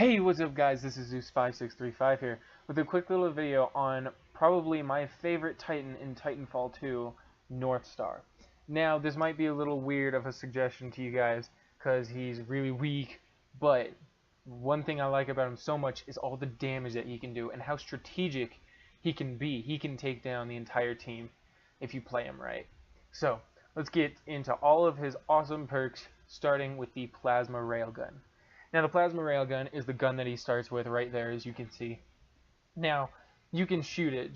Hey, what's up guys, this is Zeus5635 here, with a quick little video on probably my favorite Titan in Titanfall 2, Northstar. Now, this might be a little weird of a suggestion to you guys, because he's really weak, but one thing I like about him so much is all the damage that he can do, and how strategic he can be. He can take down the entire team if you play him right. So, let's get into all of his awesome perks, starting with the Plasma Railgun. Now, the Plasma Railgun is the gun that he starts with right there, as you can see. Now, you can shoot it,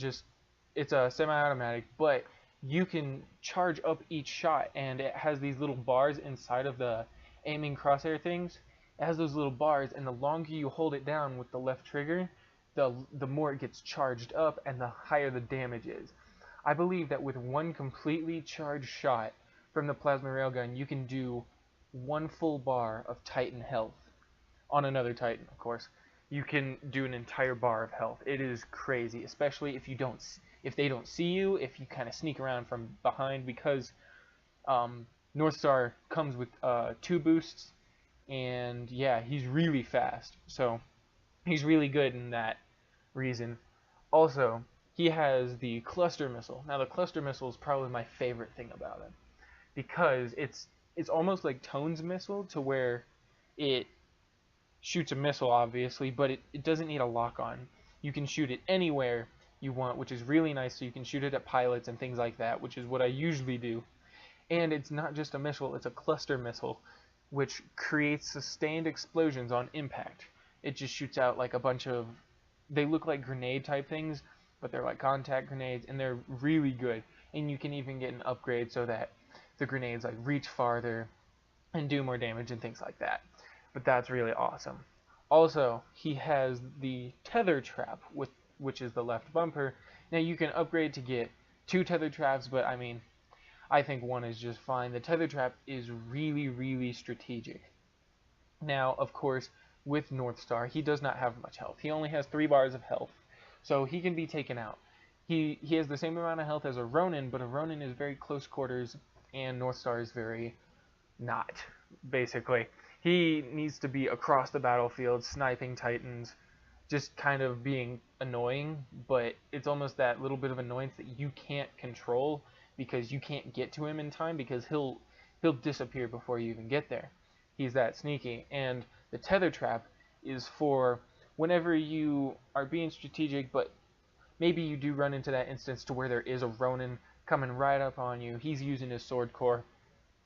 it's a semi-automatic, but you can charge up each shot, and it has these little bars inside of the aiming crosshair things. It has those little bars, and the longer you hold it down with the left trigger, the more it gets charged up, and the higher the damage is. I believe that with one completely charged shot from the Plasma Railgun, you can do one full bar of Titan health. On another Titan, of course, you can do an entire bar of health. It is crazy, especially if they don't see you, if you kind of sneak around from behind, because Northstar comes with 2 boosts, and yeah, he's really fast, so he's really good in that reason. Also, he has the cluster missile. Now, the cluster missile is probably my favorite thing about him, because it's almost like Tone's missile, to where it shoots a missile, obviously, but it doesn't need a lock-on. You can shoot it anywhere you want, which is really nice, so you can shoot it at pilots and things like that, which is what I usually do. And it's not just a missile, it's a cluster missile, which creates sustained explosions on impact. It just shoots out like a bunch of, they look like grenade type things, but they're like contact grenades, and they're really good. And you can even get an upgrade so that the grenades like reach farther and do more damage and things like that. But that's really awesome. Also, he has the Tether Trap, which is the left bumper. Now, you can upgrade to get 2 Tether Traps, but I mean, I think 1 is just fine. The Tether Trap is really, really strategic. Now, of course, with Northstar, he does not have much health. He only has 3 bars of health, so he can be taken out. He has the same amount of health as a Ronin, but a Ronin is very close quarters, and Northstar is very not, basically. He needs to be across the battlefield, sniping Titans, just kind of being annoying, but it's almost that little bit of annoyance that you can't control because you can't get to him in time, because he'll disappear before you even get there. He's that sneaky. And the Tether Trap is for whenever you are being strategic, but maybe you do run into that instance to where there is a Ronin coming right up on you. He's using his sword core.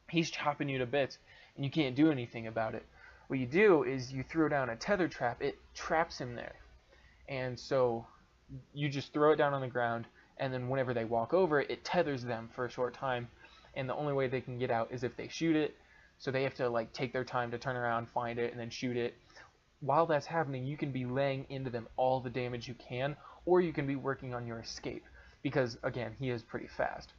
He's chopping you to bits, and you can't do anything about it. What you do is you throw down a Tether Trap. It traps him there. And so you just throw it down on the ground, and then whenever they walk over it, it tethers them for a short time. And the only way they can get out is if they shoot it. So they have to like take their time to turn around, find it, and then shoot it. While that's happening, you can be laying into them all the damage you can, or you can be working on your escape, because again, he is pretty fast.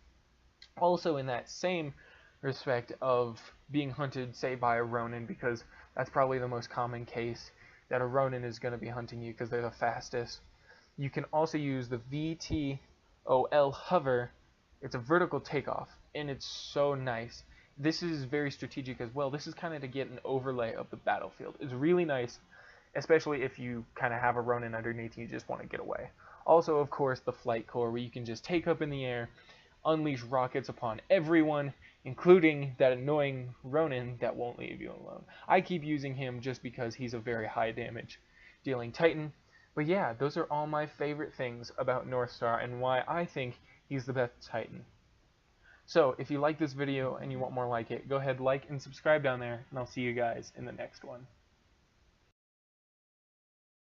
Also, in that same respect of being hunted, say, by a Ronin, because that's probably the most common case, that a Ronin is going to be hunting you because they're the fastest. You can also use the VTOL hover. It's a vertical takeoff, and it's so nice. This is very strategic as well. This is kind of to get an overlay of the battlefield. It's really nice, especially if you kind of have a Ronin underneath and you just want to get away. Also, of course, the flight core, where you can just take up in the air, unleash rockets upon everyone, including that annoying Ronin that won't leave you alone. I keep using him just because he's a very high damage dealing Titan. But yeah, those are all my favorite things about Northstar and why I think he's the best Titan. So, if you like this video and you want more like it, go ahead, like and subscribe down there, and I'll see you guys in the next one.